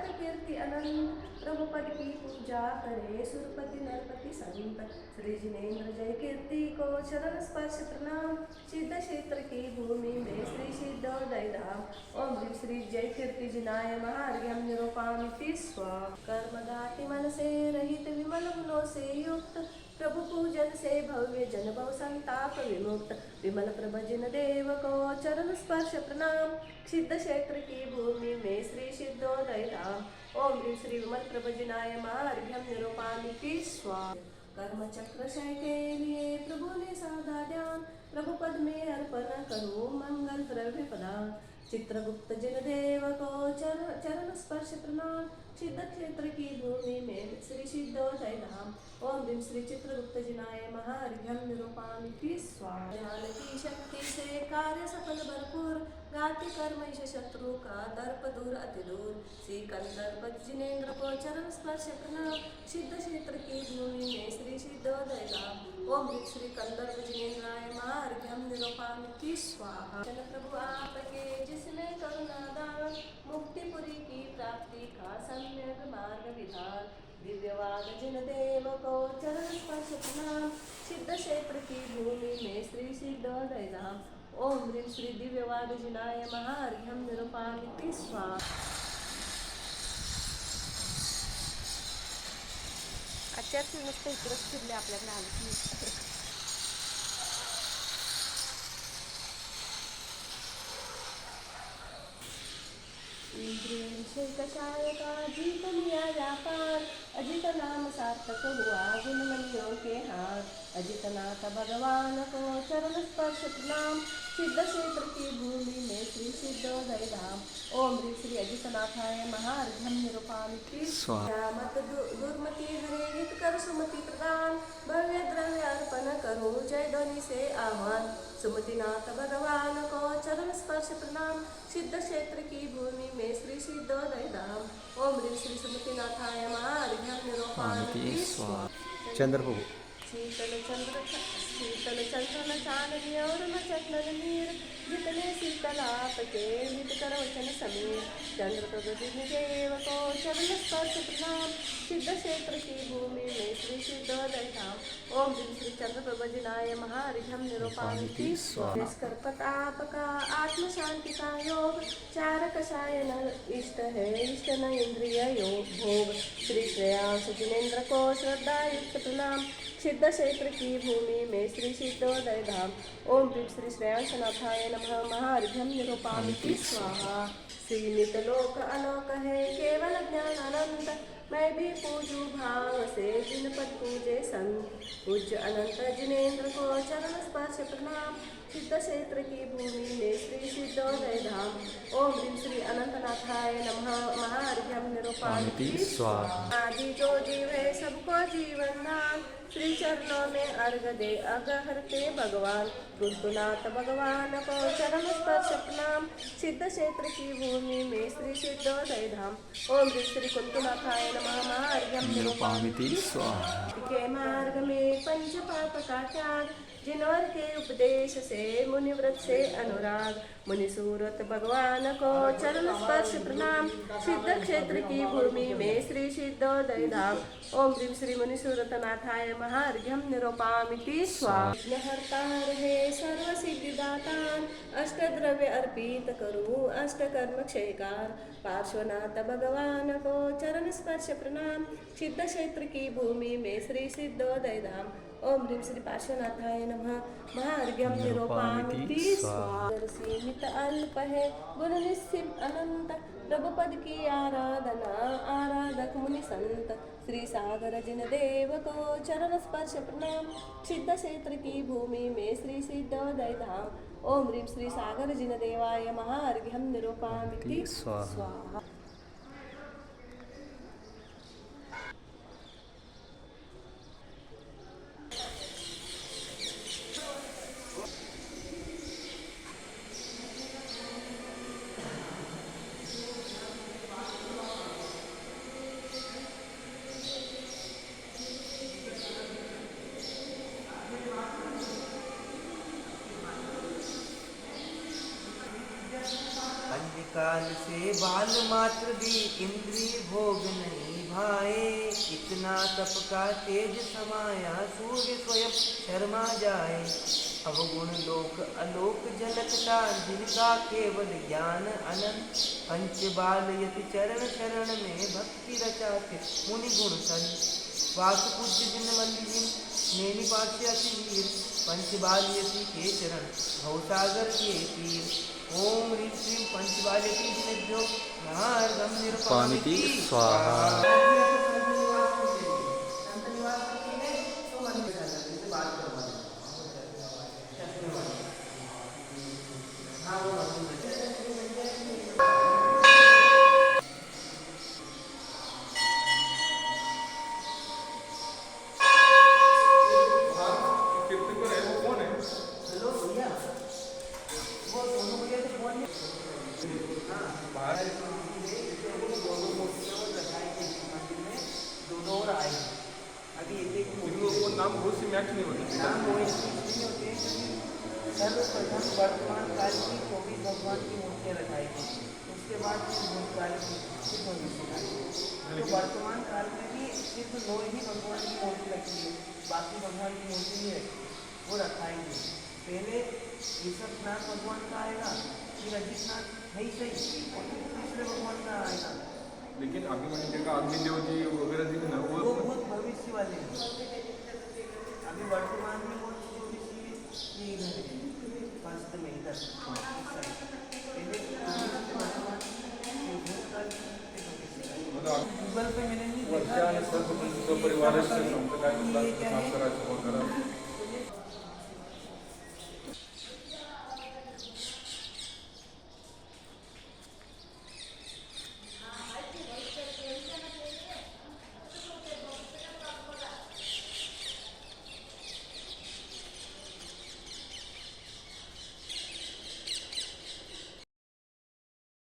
अनंत कीर्ति अनंत प्रभु पद की पूजा करे सुरपति नरपति संत श्री जिनेन्द्र जय कीर्ति को चरण स्पर्श प्रणाम सिद्ध क्षेत्र की भूमि में श्री सिद्धोदय धाम ओम श्री जय कीर्ति जिनाय महार्घ्यम निरूपामिति स्व कर्मदाति मन से रहित विमल गुणों से युक्त प्रभु पूजन से भव्य जन भव संताप विमुक्त विमल प्रभ जिन देव को चरण स्पर्श प्रणाम सिद्ध क्षेत्र की भूमि में श्री सिद्धोदय धाम ओम श्री विमल प्रभ जिनाय महार्घ्यम निरूपामिति स्वाहा कर्म चक्र क्षय के लिए प्रभु ने साधा ध्यान प्रभु पद में अर्पण करो मंगल द्रव्य प्रदान चित्रगुप्त जिन देव को चरण स्पर्श प्रणाम सिद्ध क्षेत्र की भूमि में श्री सिद्धोदय धाम ओम ह्रीं श्री चित्रगुप्त जिनाय महार्घ्यम निरूपामिति स्वाहा ज्ञान की शक्ति से कार्य सफल भरपूर गाति कर्म शत्रु का दर्प दूर अति दूर श्री कंदर्प जिनेन्द्र को चरण स्पर्श प्रणाम सिद्ध क्षेत्र की भूमि में श्री सिद्धोदय धाम ओम ह्रीं श्री कंदर्प जिनेन्द्राय महार्घ्यम निरूपामिति स्वाहा प्रभु आपके जिसमें करुणा दान मुक्तिपुरी की प्राप्ति का सम्यक मार्ग विधान दिव्यवाद जिन देव को चरण स्पर्श प्रणाम सिद्ध क्षेत्र की भूमि में श्री सिद्धोदय धाम ओम ह्रीं श्री दिव्यवाद जिनाय महार्घ्यम निरूपामिति स्वाहा आजच्या मस्त इकडंच फिरले आपल्याकडे आलं इंद्रिय कषाय का जीत लिया व्यापार अजित नाम सार्थक हुआ गुण मनियों के हार अजित नाथ भगवान को चरण स्पर्श प्रणाम सिद्ध क्षेत्र की भूमि में श्री सिद्धोदय धाम ओम ह्रीं श्री अजितनाथाय महार्घ्यम निरूपामिति स्वाहा मत दुर्मति हरे हित कर सुमति प्रदान भव्य द्रव्य अर्पण करो जय ध्वनि से आह्वान सुमतिनाथ भगवान को चरण स्पर्श प्रणाम सिद्ध क्षेत्र की भूमि में श्री सिद्धोदय धाम ओम ह्रीं श्री सुमतिनाथाय महार्घ्यम निरूपामिति स्वाहा चंद्रप्रभु शीतल चंद्र चांदनी और न चटन नीर जितने शीतल आपके हित कर वचन समीर चंद्र प्रभु देव को चरण स्पर्श प्रणाम सिद्ध क्षेत्र की भूमि में श्री सिद्धोदय धाम ओम ह्रीं श्री चंद्र प्रभु जिनाय महार्घ्यम निरूपामिति स्वाहा प्रताप का आत्म शांति का योग चार कषाय न इष्ट है इष्ट न इंद्रिय योग भोग श्री श्रेयांश जिनेन्द्र को श्रद्धा युक्त प्रणाम सिद्ध क्षेत्र की भूमि में श्री सिद्धोदय धाम ओम ह्रीं श्री श्रेयांसनाथाय नमः महार्घ्यम निरूपामिति स्वाहा सीमित लोक अलोक है केवल ज्ञान अनंत मैं भी पूजू भाव से जिन पद पूजे संत पूज्य अनंत जिनेन्द्र को चरण स्पर्श प्रणाम सिद्ध क्षेत्र की भूमि में श्री सिद्धोदय धाम ओम ह्रीं श्री अनंतनाथाय नमः महार्घ्यम निरूपामिति स्वाहा आदि जो जीव है सबको जीवन दान श्री चरणों में अर्घ दे अगहरते भगवान कुंतुनाथ भगवान को चरण स्पर्श प्रणाम सिद्ध क्षेत्र की भूमि में श्री सिद्धोदय धाम ओम ह्रीं श्री कुंतुनाथाय नमः महार्घ्यम निरूपामिति स्वाहा के मार्ग में पंच पाप का त्याग जिनवर के उपदेश से मुनिव्रत से अनुराग मुनि सूरत भगवान को चरण स्पर्श प्रणाम सिद्ध क्षेत्र की भूमि में श्री सिद्धोदय धाम ओम ह्रीं श्री मुनि सूरत नाथाय महार्घ्यम निरूपामिति स्वाहा हरता रहे सर्व सिद्धिदातान अष्ट द्रव्य अर्पित करूं अष्ट कर्म क्षयकार पार्श्वनाथ भगवान को चरण स्पर्श प्रणाम सिद्ध क्षेत्र की भूमि में श्री सिद्धोदय धाम ओम ह्रीं श्री पार्श्वनाथाय नमः महार्घ्यम निरूपामिति स्वाहा सीमित अल्प है गुण निस्सीम अनंत प्रभु पद की आराधना आराधक मुनि संत श्री सागर जिन देव को चरण स्पर्श प्रणाम सिद्ध क्षेत्र की भूमि में श्री सिद्धोदय धाम ओम ह्रीं श्री सागर जिन देवाय महार्घ्यम निरूपामिति स्वाहा काल से बाल मात्र भी इंद्रिय भोग नहीं भाए। इतना तप का तेज समाया सूर्य स्वयं शर्मा जाए। अवगुण लोक अलोक झलकता जिनका केवल ज्ञान अनंत। पंच बाल यति चरण शरण में भक्ति रचाते मुनि गुण सन। वास पूज्य जिन मल्लिन नैनी पाठ्य अति वीर। पंच बाल यति के चरण भवसागर के तीर। ओम ह्रीं श्रीं पंचबाल यति जिनेभ्यो नार्गम पामिति स्वाहा। नाम बहुत सी मैच नहीं होती। नाम वो इसलिए होते हैं क्योंकि सर्वप्रथम वर्तमान काल की 24 भगवान की मूर्तियाँ रखाई थी। उसके बाद फिर भूतकाल की, फिर भविष्यकाल की। तो वर्तमान काल में भी सिर्फ 9 ही भगवान की मूर्ति रखी है, बाकी भगवान की मूर्ति नहीं है वो रखाएंगे। पहले ऋषभनाथ भगवान का आएगा, फिर अजितनाथ है ही सही, और फिर तीसरे भगवान का आएगा। लेकिन अभी मैंने देखा अग्निदेव जी वगैरह जी ना वो बहुत भविष्य वाले हैं। अभी वर्तमान में कौन सी जो भी ये इधर है, फर्स्ट में इधर इस साइड। पहले वर्तमान गूगल पे मैंने नहीं देखा। परिवार से